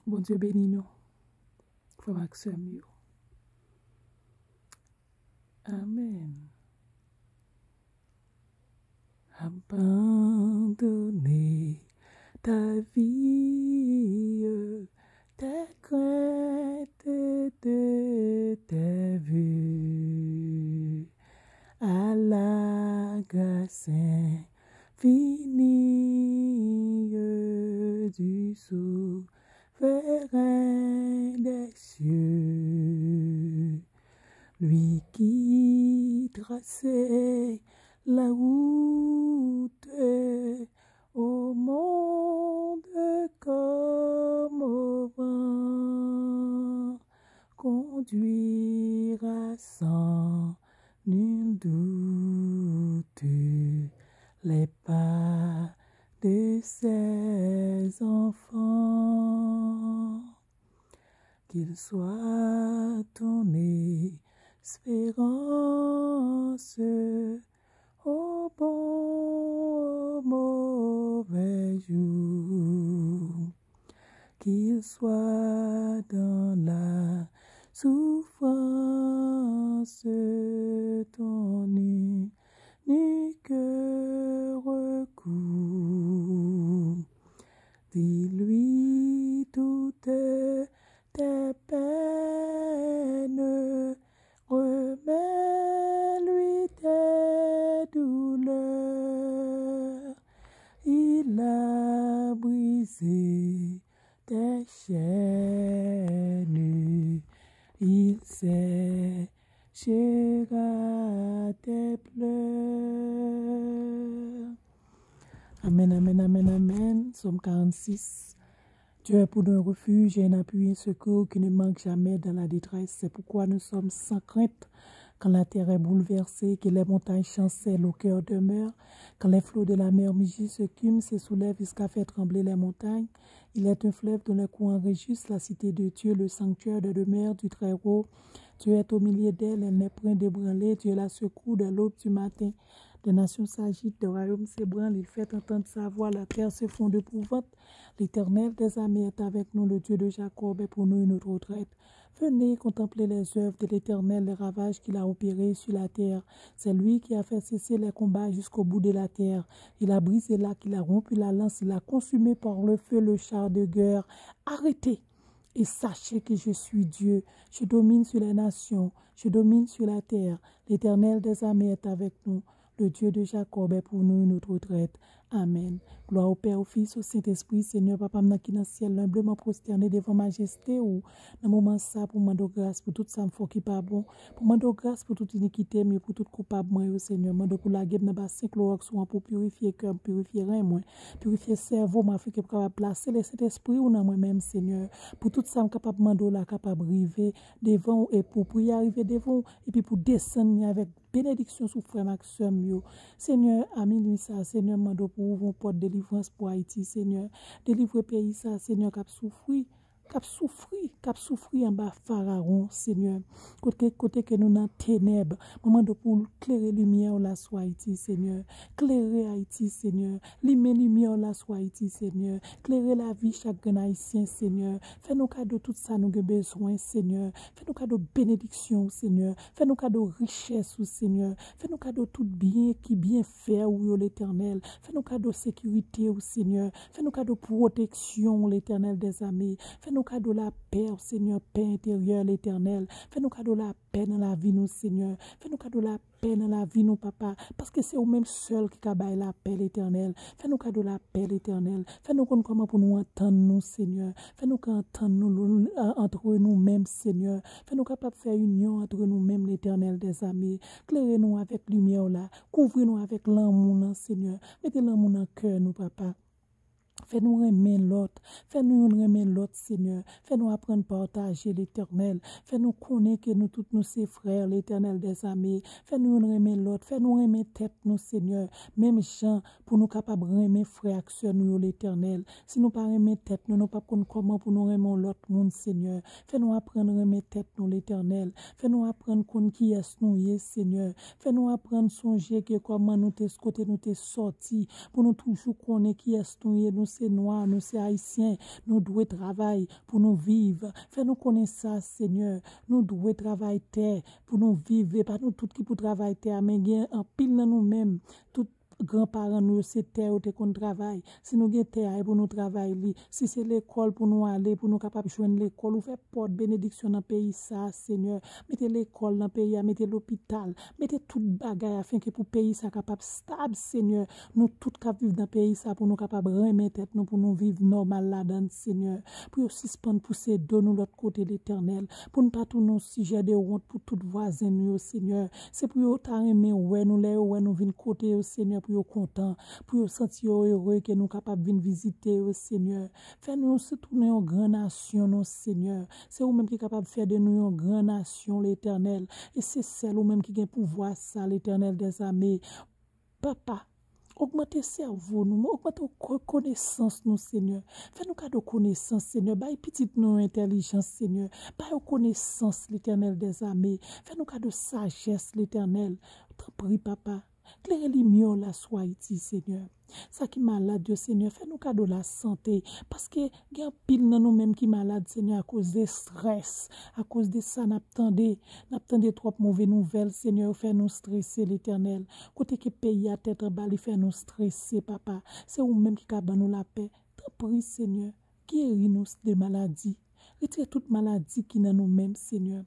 Bon Dieu bénis nous. Frère Maxime. Amen. Abandonner ta vie, tes craintes de tes vues, à la grâce infinie du souverain des cieux. Lui qui traçait la route au monde comme au vent, conduira sans nul doute les pas de ses enfants. Qu'il soit ton espérance au bon, au mauvais jour, qu'il soit dans la souffrance ton unique recours. Dis-lui toutes tes peines, remets-lui tes douleurs. Il a brisé tes chaînes, il séchera tes pleurs. Amen, amen, amen, amen. Psaume 46. Dieu est pour nous un refuge et un appui, un secours qui ne manque jamais dans la détresse. C'est pourquoi nous sommes sans crainte quand la terre est bouleversée, que les montagnes chancellent, au cœur demeure, quand les flots de la mer mugissent, s'écument, se soulèvent jusqu'à faire trembler les montagnes. Il est un fleuve dont les courants régissent la cité de Dieu, le sanctuaire de demeure du Très-Haut. Dieu est au milieu d'elle, elle n'est point d'ébranlée. Dieu la secoue de l'aube du matin. Des nations s'agitent, des royaumes s'ébranlent, il fait entendre sa voix, la terre se fond d'épouvante. L'Éternel des armées est avec nous, le Dieu de Jacob est pour nous une autre retraite. Venez contempler les œuvres de l'Éternel, les ravages qu'il a opérés sur la terre. C'est lui qui a fait cesser les combats jusqu'au bout de la terre. Il a brisé l'arc, il a rompu la lance, il a consumé par le feu le char de guerre. Arrêtez et sachez que je suis Dieu. Je domine sur les nations, je domine sur la terre. L'Éternel des armées est avec nous. Le Dieu de Jacob est pour nous une autre retraite. Amen. Gloire au Père, au Fils, au Saint-Esprit, Seigneur, Papa, qui dans le ciel, humblement prosterné devant majesté, ou dans le moment ça, pour demander grâce, pour tout ça, il qui pas bon, pour demander grâce pour toute iniquité, mais pour tout coupable, moi, au Seigneur, demande pour la guerre, dans le 5 soit pour purifier cœur, purifier rein, moi, purifier cerveau, ma fille, capable de placer le Saint-Esprit ou dans moi-même, Seigneur, pour tout ça, capable de demander là, capable de arriver devant, et pour y arriver devant, et puis pour descendre avec bénédiction sous frère Maxime. Seigneur, amis, ça, Seigneur, mando pour ouvrir une porte de délivrance pour Haïti, Seigneur. Délivrer pays, ça, Seigneur, qui a souffri en bas Pharaon, Seigneur. Côté que nous dans ténèbres, moment de pour clairer lumière la soit Haïti, Seigneur. Clairer Haïti, Seigneur. Limer lumière la soit Haïti, Seigneur. Clairer la vie chaque haïtien, Seigneur. Fais-nous cadeau tout ça nous avons besoin, Seigneur. Fais-nous cadeau bénédiction, Seigneur. Fais-nous cadeau richesse, Seigneur. Fais-nous cadeau tout bien qui bien fait, ou l'Éternel. Fais-nous cadeau sécurité, Seigneur. Fais-nous cadeau protection, l'Éternel des armées. Fais-nous cadeau la paix, Seigneur, paix intérieure, l'Éternel. Fais-nous cadeau la paix dans la vie, nous, Seigneur. Fais-nous cadeau la paix dans la vie, nous, Papa. Parce que c'est au-même seul qui cabaye la paix, l'Éternel. Fais-nous cadeau la paix, l'Éternel. Fais-nous comment pour nous entendre, nous, Seigneur. Fais-nous entendre nous entre nous-mêmes, Seigneur. Fais-nous capables de faire union entre nous-mêmes, l'Éternel des armées. Clairez-nous avec lumière là. Couvrez-nous avec l'amour, Seigneur. Mettez l'amour dans le cœur, nous, Papa. Fais-nous remettre l'autre. Fais-nous remettre l'autre, Seigneur. Fais-nous apprendre à partager l'Éternel. Fais-nous connaître que nous tous nous ses frères, l'Éternel des armées. Fais-nous remettre l'autre. Fais-nous remettre tête, nous, Seigneur. Même gens, pour nous capables de remettre frères et sœurs, nous, l'Éternel. Si nous pas remettre tête, nous ne pas comment pour nous remettre l'autre monde, Seigneur. Fais-nous apprendre à remettre tête, nous, l'Éternel. Fais-nous apprendre qui est nous, Seigneur. Fais-nous apprendre à songer que comment nous t'es côté nous t'es sorti. Pour nous toujours connaître qui est nous, nous c'est noirs, nous c'est haïtiens, nous devons travailler pour nous vivre. Fais-nous connaître ça, Seigneur. Nous devons travailler terre pour nous vivre. Pas nous tous qui pour travailler terre, mais bien en pile dans nous-mêmes. Tout grands-parents nous c'est terre ou qu'on travaille. Si nous avons terre pour nous travailler, si c'est l'école pour nous aller, pour nous capables de joindre l'école, ou faire porte bénédiction dans le pays ça, Seigneur. Mettez l'école dans le pays, mettez l'hôpital, mettez toute bagaille afin que pour le pays ça capable stable, Seigneur. Nous tous capables vivre dans le pays ça pour nous capables remettre tête nous pour nous vivre normal là-dedans, Seigneur. Pour suspendre pousser de nous l'autre côté l'Éternel, pour ne pas tout nos sujets de honte pour tout voisin nous, Seigneur. C'est pour nous t'aimer ouais nous les ouais nous vinn côté, Seigneur. Pour être content, pour être sentir heureux que nous capables de venir visiter au Seigneur. Fais-nous se tourner en grande nation, non Seigneur. C'est vous-même qui est capable de faire de nous une grande nation, l'Éternel. Et c'est celle vous-même qui a le pouvoir, ça, l'Éternel des armées. Papa, augmentez cerveau, nous, augmentez connaissance, nous, Seigneur. Fais-nous cadeau connaissance, Seigneur. Baille petite nous intelligence, Seigneur. Baille connaissance, l'Éternel des armées. Fais-nous cadeau sagesse, l'Éternel. T'en prie, papa. Claire les mieux la soie ici, Seigneur. Ça qui malade, Dieu Seigneur, fais-nous cadeau la santé. Parce que il y a pile dans nous-mêmes qui malade, Seigneur, à cause des stress. À cause de ça, n'attendez trop mauvaises nouvelles, Seigneur, fais-nous stresser, l'Éternel. Côté que pays à tête en bas, il fait nous stresser, papa. C'est vous-même qui cabane nous la paix. T'en prie, Seigneur, guéris-nous des maladies. Retire toute maladie qui est dans nous-mêmes, Seigneur.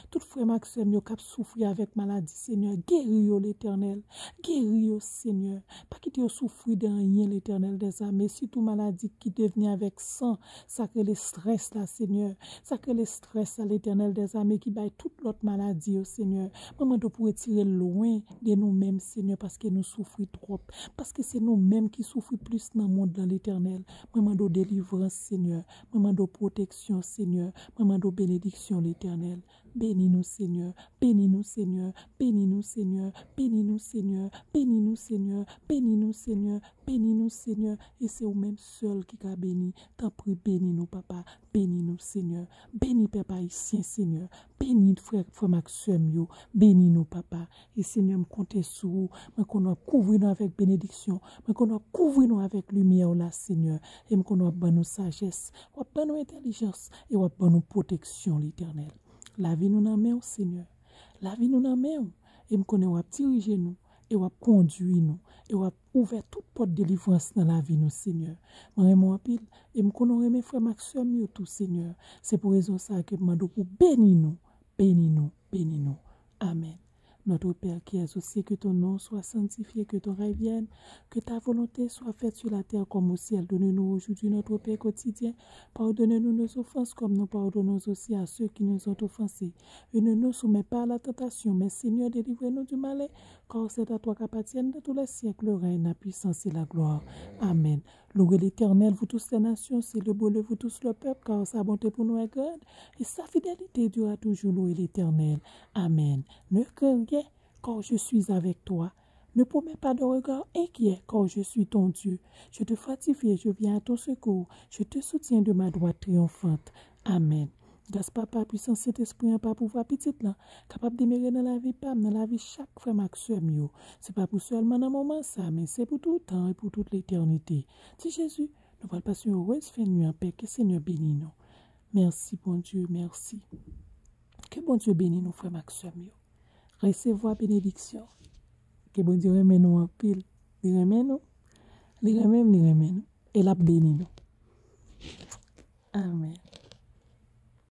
Tout frère Maxime yo k'ap souffrir avec maladie, Seigneur, guéris yo l'Éternel, guéris yo Seigneur, pas quitter yo souffrir de rien l'Éternel des armées, si tout maladie qui devient avec sang, ça que le stress là Seigneur, ça que le stress à l'Éternel des armées qui baille toute l'autre maladie au Seigneur, maman doit pour tirer loin de nous-mêmes Seigneur parce que nous souffrons trop, parce que c'est nous-mêmes qui souffrons plus dans le monde dans l'Éternel, maman doit délivrance Seigneur, maman doit protection Seigneur, maman doit bénédiction l'Éternel. Bénis-nous, Seigneur. Bénis-nous, Seigneur. Bénis-nous, Seigneur. Bénis-nous, Seigneur. Bénis-nous, Seigneur. Bénis-nous, Seigneur. Bénis-nous, Seigneur. Et c'est vous-même seul qui a béni. T'en prie, bénis-nous, papa. Bénis-nous, Seigneur. Bénis, papa, ici, Seigneur. Bénis, frère Maxime, bénis-nous, papa. Et Seigneur, me comptez sur vous. Mais qu'on a couvrir nous avec bénédiction. Mais qu'on a couvrir nous avec lumière, là, Seigneur. Et qu'on a bonne sagesse. Ou bonne intelligence. Et ou bonne protection, l'Éternel. La vie nous en main, Seigneur. La vie nous en main. Et nous connaissons diriger nous. Et nous conduire nous. Et nous ouvrir toute porte de délivrance dans la vie nous, Seigneur. Moi, en pile. Et nous connaissons mes frères Maxime, tout, Seigneur. C'est pour raison ça que je demande pour bénir nous. Bénis nous. Bénis nous. Amen. Notre Père qui es au ciel, que ton nom soit sanctifié, que ton règne vienne, que ta volonté soit faite sur la terre comme au ciel. Donne-nous aujourd'hui notre pain quotidien. Pardonne-nous nos offenses comme nous pardonnons aussi à ceux qui nous ont offensés. Et ne nous soumets pas à la tentation, mais Seigneur, délivre-nous du mal, car c'est à toi qu'appartiennent de tous les siècles le règne, la puissance et la gloire. Amen. Louez l'Éternel, vous tous les nations, célébrez-le, vous tous le peuple, car sa bonté pour nous est grande, et sa fidélité durera toujours. Louez l'Éternel. Amen. Ne crains rien, car je suis avec toi. Ne promets pas de regard inquiet, car je suis ton Dieu. Je te fortifie et je viens à ton secours. Je te soutiens de ma droite triomphante. Amen. Grâce papa, puissant Saint-Esprit, un pas pouvoir petit là, capable d'émérer dans la vie, pas dans la vie chaque frère Maxime. C'est pas pour seulement dans le moment ça, mais c'est pour tout le temps et pour toute l'éternité. Si Jésus, nous allons passer une heureuse fin de nuit en paix, que Seigneur bénisse nous. Merci, bon Dieu, merci. Que bon Dieu bénisse nous, frère Maxime. Recevoir bénédiction. Que bon Dieu remet nous en pile. Il remet nous. Il remet nous. Et la bénisse nous. Amen.